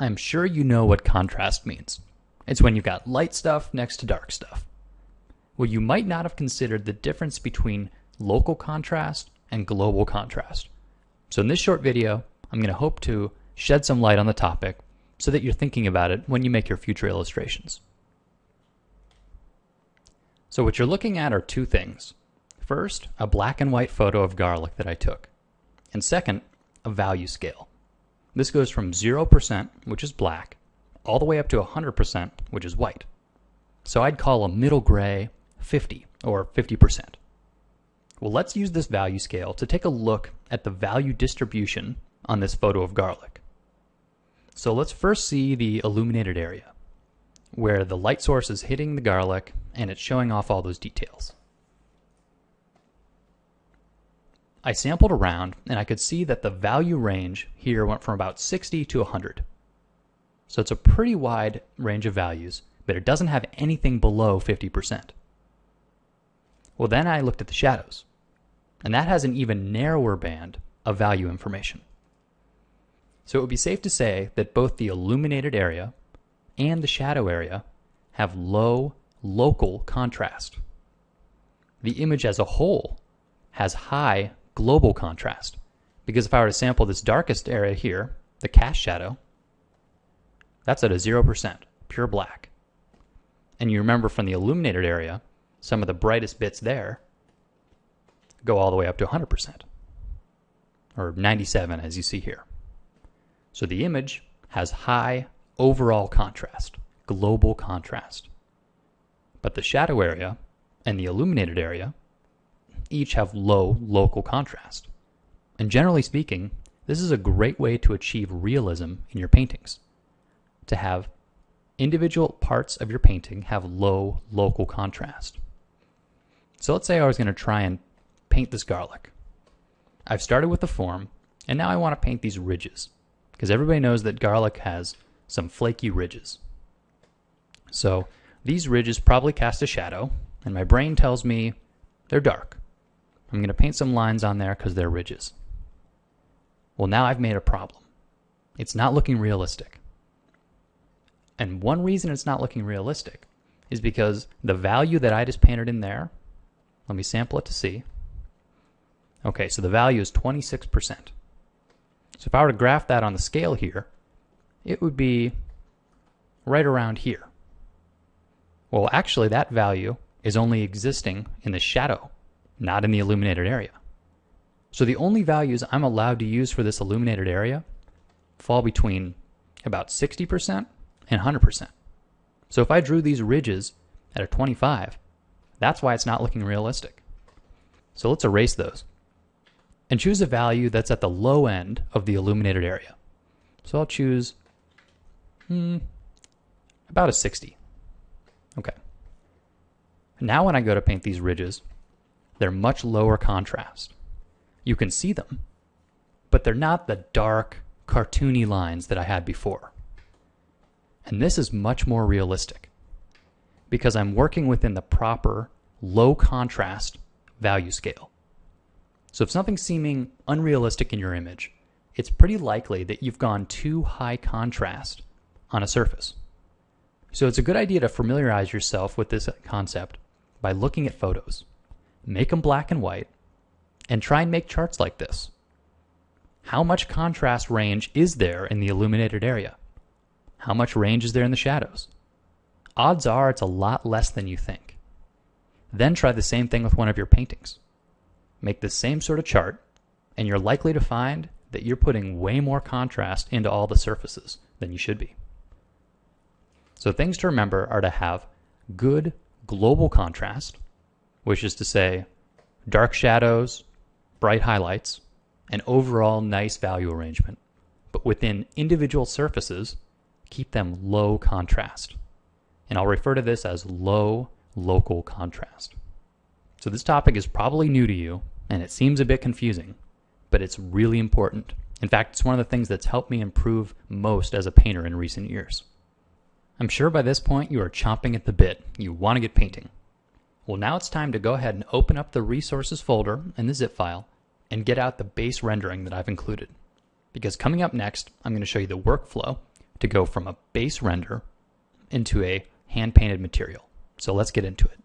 I'm sure you know what contrast means. It's when you've got light stuff next to dark stuff. Well, you might not have considered the difference between local contrast and global contrast. So in this short video, I'm going to hope to shed some light on the topic so that you're thinking about it when you make your future illustrations. So what you're looking at are two things. First, a black and white photo of garlic that I took. And second, a value scale. This goes from 0%, which is black, all the way up to 100%, which is white. So I'd call a middle gray 50 or 50%. Well, let's use this value scale to take a look at the value distribution on this photo of garlic. So let's first see the illuminated area, where the light source is hitting the garlic and it's showing off all those details. I sampled around and I could see that the value range here went from about 60 to 100. So it's a pretty wide range of values, but it doesn't have anything below 50%. Well, then I looked at the shadows, and that has an even narrower band of value information. So it would be safe to say that both the illuminated area and the shadow area have low local contrast. The image as a whole has high global contrast, because if I were to sample this darkest area here, the cast shadow, that's at a 0%, pure black. And you remember from the illuminated area, some of the brightest bits there go all the way up to 100%, or 97 as you see here. So the image has high overall contrast, global contrast. But the shadow area and the illuminated area each have low local contrast. And generally speaking, this is a great way to achieve realism in your paintings, to have individual parts of your painting have low local contrast. So let's say I was going to try and paint this garlic. I've started with the form, and now I want to paint these ridges, because everybody knows that garlic has some flaky ridges. So these ridges probably cast a shadow, and my brain tells me they're dark. I'm going to paint some lines on there because they're ridges. Well, now I've made a problem. It's not looking realistic. And one reason it's not looking realistic is because the value that I just painted in there, let me sample it to see. Okay, so the value is 26%. So if I were to graph that on the scale here, it would be right around here. Well, actually that value is only existing in the shadow, not in the illuminated area. So the only values I'm allowed to use for this illuminated area fall between about 60% and 100%. So if I drew these ridges at a 25, that's why it's not looking realistic. So let's erase those and choose a value that's at the low end of the illuminated area. So I'll choose about a 60. Okay. Now when I go to paint these ridges, they're much lower contrast. You can see them, but they're not the dark, cartoony lines that I had before. And this is much more realistic because I'm working within the proper low contrast value scale. So if something's seeming unrealistic in your image, it's pretty likely that you've gone too high contrast on a surface. So it's a good idea to familiarize yourself with this concept by looking at photos. Make them black and white, and try and make charts like this. How much contrast range is there in the illuminated area? How much range is there in the shadows? Odds are it's a lot less than you think. Then try the same thing with one of your paintings. Make the same sort of chart, and you're likely to find that you're putting way more contrast into all the surfaces than you should be. So things to remember are to have good global contrast, which is to say dark shadows, bright highlights, and overall nice value arrangement. But within individual surfaces, keep them low contrast. And I'll refer to this as low local contrast. So this topic is probably new to you, and it seems a bit confusing, but it's really important. In fact, it's one of the things that's helped me improve most as a painter in recent years. I'm sure by this point you are chomping at the bit. You want to get painting. Well, now it's time to go ahead and open up the resources folder in the zip file and get out the base rendering that I've included. Because coming up next, I'm going to show you the workflow to go from a base render into a hand-painted material. So let's get into it.